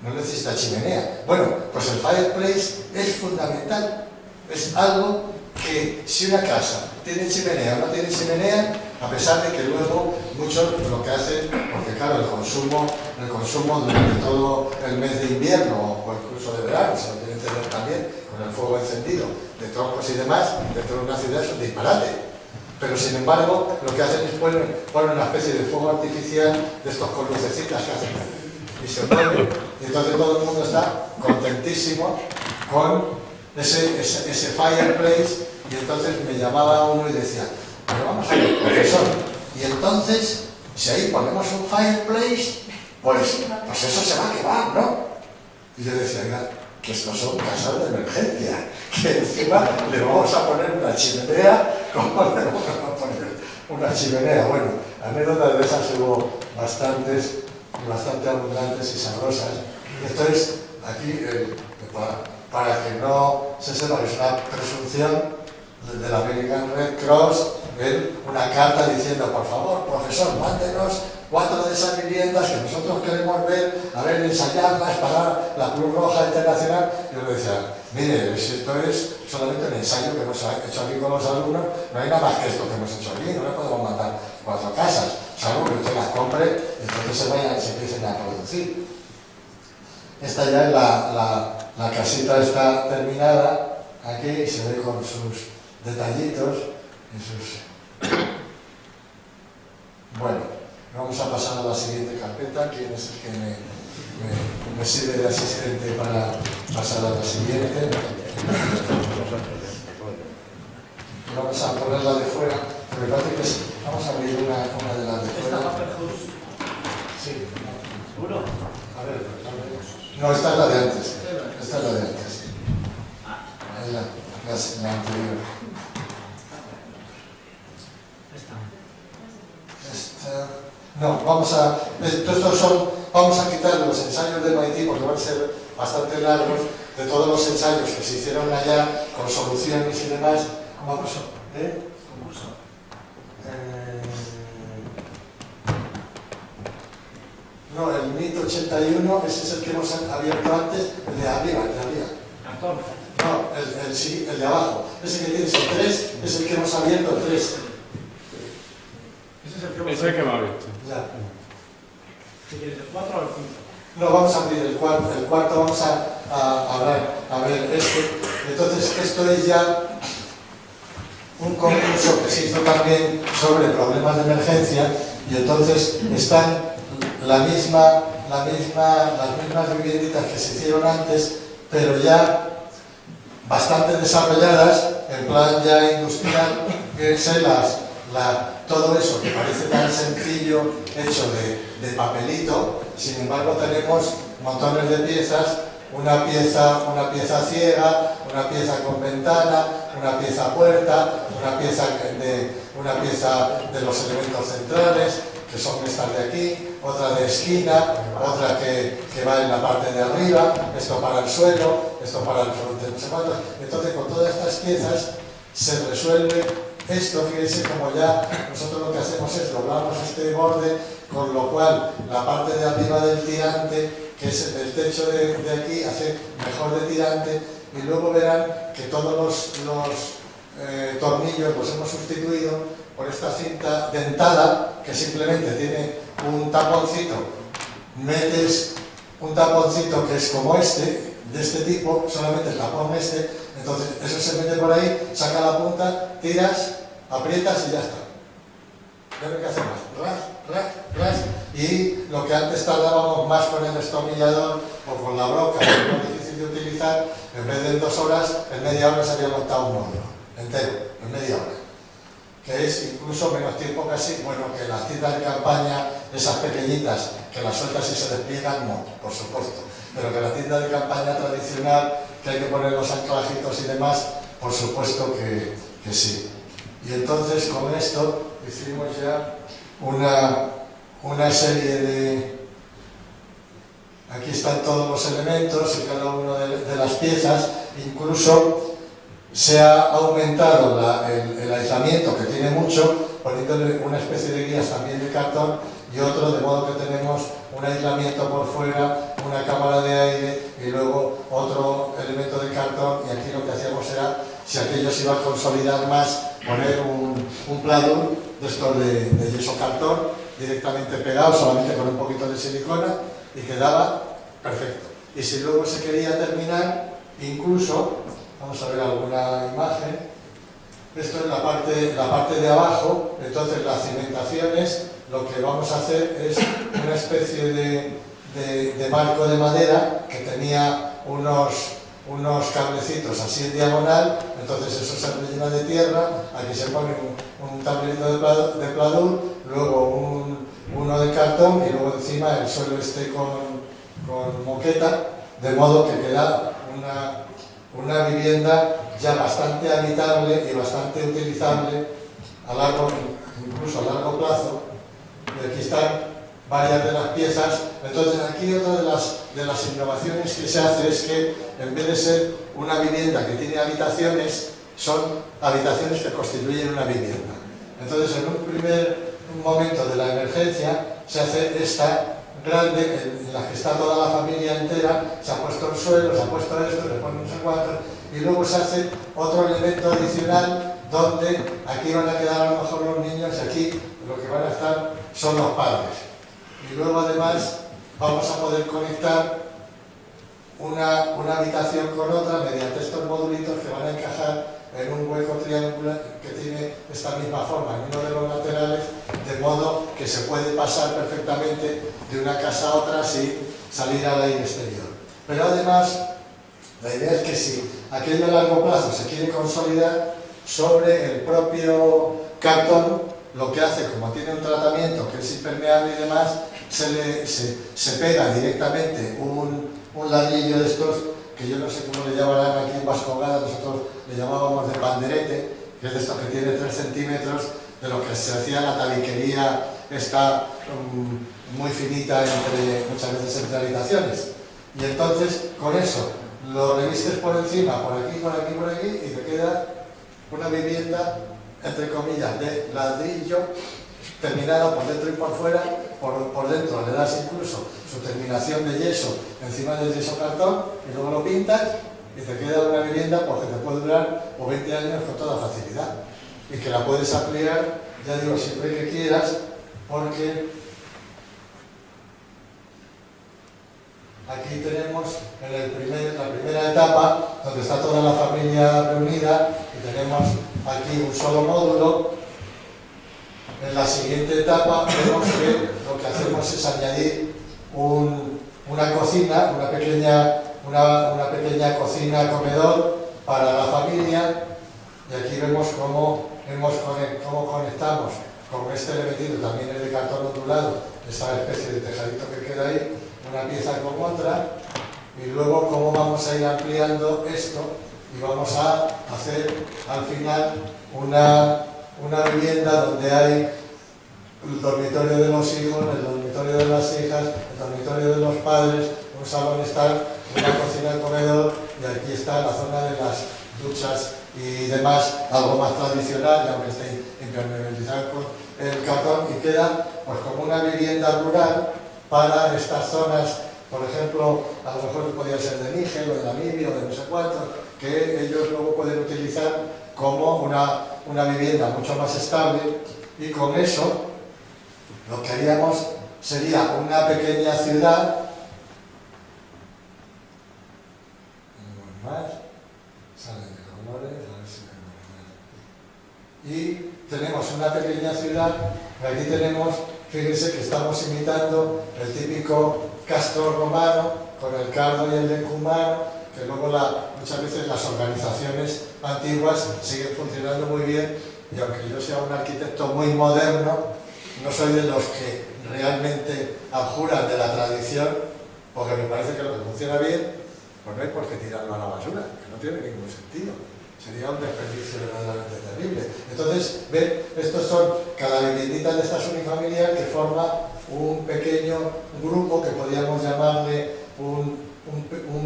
no necesita chimenea. Bueno, pues el fireplace es fundamental, es algo que si una casa tiene chimenea o no tiene chimenea, a pesar de que luego muchos lo que hacen, porque claro, el consumo durante todo el mes de invierno o incluso de verano, se lo tienen que tener también con el fuego encendido de troncos y demás, dentro de una ciudad es un disparate. Pero sin embargo, lo que hacen es poner una especie de fuego artificial de estos con lucecitas que hacen y se mueven, y entonces todo el mundo está contentísimo con ese fireplace. Y entonces me llamaba uno y decía, pero vamos a ver, profesor, y entonces, si ahí ponemos un fireplace, pues eso se va a quemar, ¿no? Y yo decía, mira, que estos son casas de emergencia, que encima le vamos a poner una chimenea. ¿Cómo le vamos a poner una chimenea? Bueno, anécdotas de esas hubo bastante abundantes y sabrosas. Esto es, aquí, para que no se sepa que es una presunción de la American Red Cross, ven una carta diciendo, por favor, profesor, mándenos 4 de esas viviendas que nosotros queremos ver, a ver, ensayarlas para la Cruz Roja Internacional. Yo le decía, mire, esto es solamente un ensayo que hemos hecho aquí con los alumnos, no hay nada más que esto que hemos hecho aquí, no le podemos mandar 4 casas, salvo que usted las compre y entonces se empiecen a producir. Esta ya es la casita está terminada aquí y se ve con sus detallitos y sus... Bueno, vamos a pasar a la siguiente carpeta. ¿Quién es el que me sirve de asistente para pasar a la siguiente? Vamos a ponerla de fuera. Me parece que sí. Vamos a abrir una de las de fuera. Sí. ¿Seguro? A ver. No, esta es la de antes. Esta es la de antes. Es la anterior. No, vamos a quitar los ensayos del MIT porque van a ser bastante largos, de todos los ensayos que se hicieron allá con soluciones y demás. Vamos a... Concurso. No, el MIT 81, ese es el que hemos abierto antes, el de arriba, Antón. No, sí, el de abajo. Ese que tienes el 3 es el que hemos abierto, el 3. Ese es el que me ha visto. Ya. ¿Qué quieres, el 4 o el 5? No, vamos a abrir el cuarto vamos a hablar, a ver este. Entonces, esto es ya un concurso que se hizo también sobre problemas de emergencia y entonces están las mismas vivienditas que se hicieron antes, pero ya bastante desarrolladas, en plan ya industrial, que se todo eso que parece tan sencillo, hecho de papelito, sin embargo tenemos montones de piezas, una pieza ciega, una pieza con ventana, una pieza puerta, una pieza de los elementos centrales, que son estas de aquí, otra de esquina, otra que va en la parte de arriba, esto para el suelo, esto para el fronte, no sé cuántos. Entonces con todas estas piezas se resuelve esto. Fíjense como ya nosotros lo que hacemos es doblamos este borde, con lo cual la parte de arriba del tirante, que es el techo de aquí, hace mejor de tirante, y luego verán que todos los tornillos los hemos sustituido por esta cinta dentada que simplemente tiene un taponcito. Metes un taponcito que es como este, de este tipo, solamente el tapón este, entonces eso se mete por ahí, saca la punta, tiras, aprietas y ya está. Ya no hay que hacer más. Ras, y lo que antes tardábamos más con el destornillador o con la broca, que es muy difícil de utilizar, en vez de en 2 horas, en media hora se había montado un módulo entero, en media hora. Que es incluso menos tiempo casi, bueno, que las tiendas de campaña, esas pequeñitas, que las sueltas y se despliegan, no, por supuesto. Pero que la tienda de campaña tradicional, que hay que poner los anclajitos y demás, por supuesto que sí. Y entonces con esto hicimos ya una serie de... Aquí están todos los elementos y cada una de las piezas, incluso se ha aumentado el aislamiento, que tiene mucho, poniéndole una especie de guías también de cartón y otro, de modo que tenemos un aislamiento por fuera, una cámara de entonces iba a consolidar más poner un pladur de estos de yeso cartón directamente pegado, solamente con un poquito de silicona, y quedaba perfecto. Y si luego se quería terminar, incluso, vamos a ver alguna imagen, esto es la parte de abajo. Entonces las cimentaciones, lo que vamos a hacer es una especie de marco de madera que tenía unos cablecitos así en diagonal. Entonces eso se rellena de tierra, aquí se pone un tablerito de pladur, luego uno de cartón y luego encima el suelo con moqueta, de modo que queda una vivienda ya bastante habitable y bastante utilizable incluso a largo plazo. Y aquí están varias de las piezas. Entonces aquí otra de las innovaciones que se hace es que en vez de ser una vivienda que tiene habitaciones, son habitaciones que constituyen una vivienda. Entonces en un primer momento de la emergencia se hace esta grande en la que está toda la familia entera, se ha puesto el suelo, se ha puesto esto, se pone no sé cuánto, y luego se hace otro elemento adicional donde aquí van a quedar a lo mejor los niños y aquí lo que van a estar son los padres. Y luego además vamos a poder conectar una habitación con otra mediante estos modulitos que van a encajar en un hueco triangular que tiene esta misma forma en uno de los laterales, de modo que se puede pasar perfectamente de una casa a otra sin salir al aire exterior. Pero además, la idea es que si aquello a largo plazo se quiere consolidar, sobre el propio cartón, lo que hace, como tiene un tratamiento que es impermeable y demás, se pega directamente un ladrillo de estos, que yo no sé cómo le llamarán aquí en Vascongada, nosotros le llamábamos de panderete, que es de estos que tiene 3 centímetros, de lo que se hacía la tabiquería, está muy finita muchas veces entre habitaciones. Y entonces, con eso, lo revistes por encima, por aquí, por aquí, por aquí, y te queda una vivienda, entre comillas, de ladrillo, terminada por dentro y por fuera. Por dentro le das incluso su terminación de yeso encima del yeso cartón y luego lo pintas y te queda una vivienda porque te puede durar o 20 años con toda facilidad, y que la puedes ampliar, ya digo, siempre que quieras, porque aquí tenemos en la primera etapa, donde está toda la familia reunida, y tenemos aquí un solo módulo. En la siguiente etapa vemos que lo que hacemos es añadir una cocina, una pequeña cocina comedor para la familia, y aquí vemos cómo conectamos con este elementito, también es de cartón ondulado, esa especie de tejadito que queda ahí, una pieza con otra, y luego cómo vamos a ir ampliando esto y vamos a hacer al final una vivienda donde hay el dormitorio de los hijos, el dormitorio de las hijas, el dormitorio de los padres, un salón estar, una cocina, comedor, y aquí está la zona de las duchas y demás, algo más tradicional, y aunque esté impermeabilizado con el cartón, y queda pues como una vivienda rural para estas zonas. Por ejemplo, a lo mejor podría ser de Níger o de Namibia o de no sé cuántos, que ellos luego pueden utilizar como una vivienda mucho más estable. Y con eso lo que haríamos sería una pequeña ciudad. Más salen de colores, a ver si me más. Y tenemos una pequeña ciudad, y aquí tenemos, fíjense que estamos imitando el típico castro romano con el cardo y el decumano, que luego muchas veces las organizaciones antiguas siguen funcionando muy bien, y aunque yo sea un arquitecto muy moderno, no soy de los que realmente abjuran de la tradición, porque me parece que lo que funciona bien, pues no hay por qué tirarlo a la basura, que no tiene ningún sentido. Sería un desperdicio verdaderamente terrible. Entonces, ven, estos son cada viviendita de estas unifamiliar que forma un pequeño grupo que podríamos llamarle un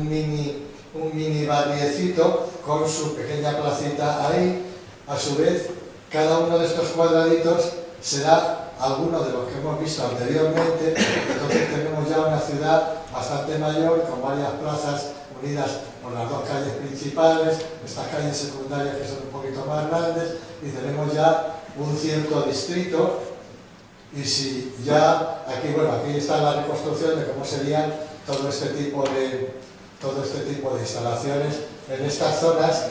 mini barriecito con su pequeña placita ahí. A su vez, cada uno de estos cuadraditos será alguno de los que hemos visto anteriormente. Entonces tenemos ya una ciudad bastante mayor, con varias plazas unidas por las dos calles principales, estas calles secundarias que son un poquito más grandes, y tenemos ya un cierto distrito. Y si ya, aquí, bueno, aquí está la reconstrucción de cómo serían todo este tipo de instalaciones en estas zonas.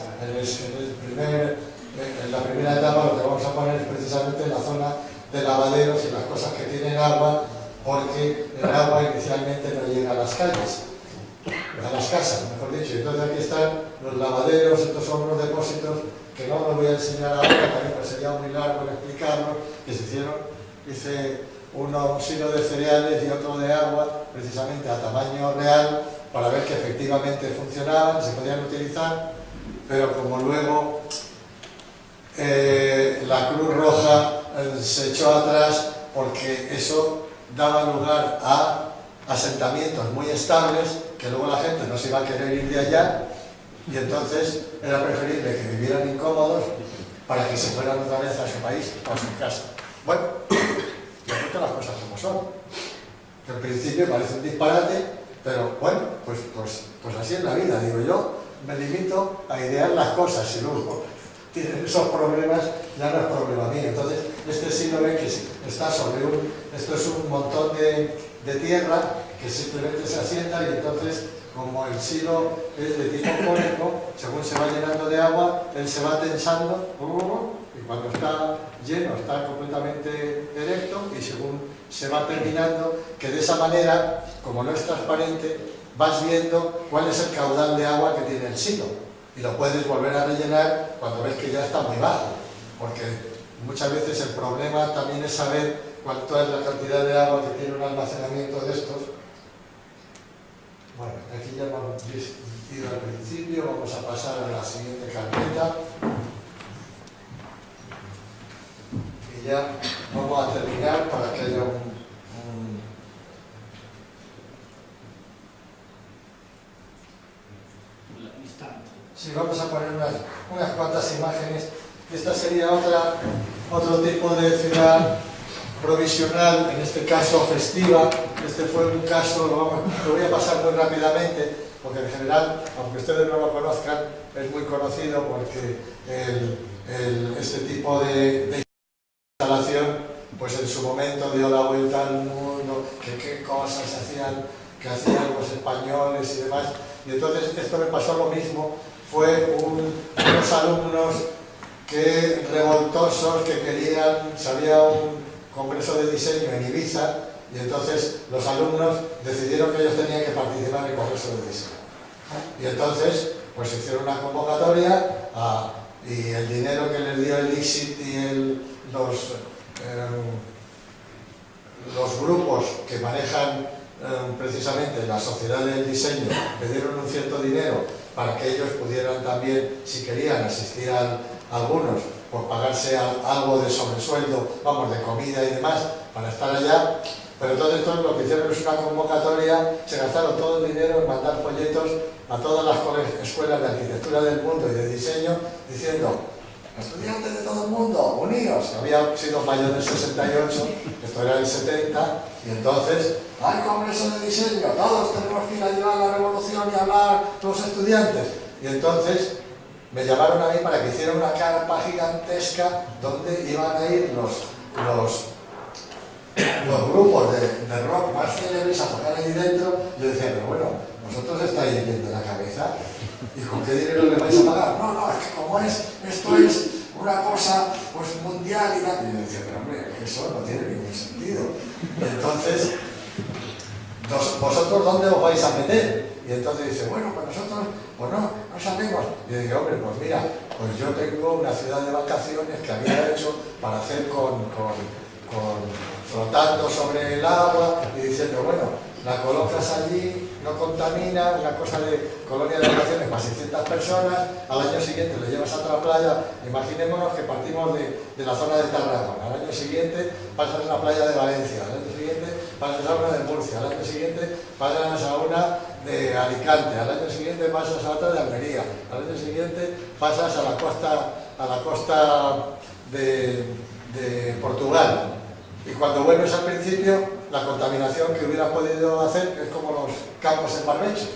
En la primera etapa lo que vamos a poner es precisamente la zona de lavaderos y las cosas que tienen agua, porque el agua inicialmente no llega a las calles, a las casas, mejor dicho. Entonces aquí están los lavaderos. Estos son unos depósitos que no los voy a enseñar ahora, también pues sería muy largo en explicarlos, que se hicieron. Hice un silo de cereales y otro de agua, precisamente a tamaño real, para ver que efectivamente funcionaban, se podían utilizar, pero como luego la Cruz Roja se echó atrás, porque eso daba lugar a asentamientos muy estables, que luego la gente no se iba a querer ir de allá, y entonces era preferible que vivieran incómodos para que se fueran otra vez a su país o a su casa. Bueno, yo cuento las cosas como son. Que en principio parece un disparate, pero bueno, pues así es la vida. Digo, yo me limito a idear las cosas, y luego tienen esos problemas, ya no es problema mío. Entonces, este sí lo ven que está sobre esto es un montón de tierra que simplemente se asienta, y entonces, como el silo es de tipo cónico, según se va llenando de agua, él se va tensando, y cuando está lleno está completamente erecto, y según se va terminando, que de esa manera, como no es transparente, vas viendo cuál es el caudal de agua que tiene el silo, y lo puedes volver a rellenar cuando ves que ya está muy bajo, porque muchas veces el problema también es saber cuánto es la cantidad de agua que tiene un almacenamiento de estos. Bueno, aquí ya hemos ido al principio, vamos a pasar a la siguiente carpeta. Y ya vamos a terminar para que haya Sí, vamos a poner unas cuantas imágenes. Esta sería otro tipo de ciudad provisional, en este caso festiva. Este fue un caso, lo voy a pasar muy rápidamente, porque en general, aunque ustedes no lo conozcan, es muy conocido, porque este tipo de instalación, pues en su momento dio la vuelta al mundo, que qué cosas que hacían los españoles y demás. Y entonces esto me pasó lo mismo. Fue unos alumnos revoltosos que querían, había un congreso de diseño en Ibiza, y entonces los alumnos decidieron que ellos tenían que participar en el congreso de diseño. Y entonces pues hicieron una convocatoria y el dinero que les dio el ICSIT y los grupos que manejan precisamente la sociedad del diseño, le dieron un cierto dinero para que ellos pudieran también, si querían, asistir a algunos, por pagarse algo de sobresueldo, vamos, de comida y demás, para estar allá. Pero entonces todos lo que hicieron es una convocatoria, se gastaron todo el dinero en mandar folletos a todas las escuelas de arquitectura del mundo y de diseño, diciendo: estudiantes de todo el mundo, uníos. Había sido mayo del 68, esto era el 70, y entonces, hay congreso de diseño, todos tenemos que ir a llevar la revolución y hablar los estudiantes. Y entonces me llamaron a mí para que hiciera una carpa gigantesca donde iban a ir los grupos de rock más célebres a tocar ahí dentro. Yo decía: pero bueno, vosotros estáis bien de la cabeza, ¿y con qué dinero le vais a pagar? No, es que como esto es una cosa pues mundial y tal. Y yo decía: pero hombre, eso no tiene ningún sentido. Y entonces, ¿vosotros dónde os vais a meter? Y entonces dice: bueno, pues nosotros, pues no sabemos. Y yo digo: hombre, pues mira, pues yo tengo una ciudad de vacaciones que había hecho para hacer flotando sobre el agua, y diciendo: bueno, la colocas allí, no contamina, una cosa de colonia de vacaciones para 600 personas, al año siguiente lo llevas a otra playa. Imaginémonos que partimos de la zona de Tarragona, al año siguiente pasas a la playa de Valencia, al año siguiente pasas a una de Murcia, al año siguiente pasas a una de Alicante, al año siguiente pasas a otra de Almería, al año siguiente pasas a la costa de Portugal. Y cuando vuelves al principio, la contaminación que hubieras podido hacer es como los campos en barbecho.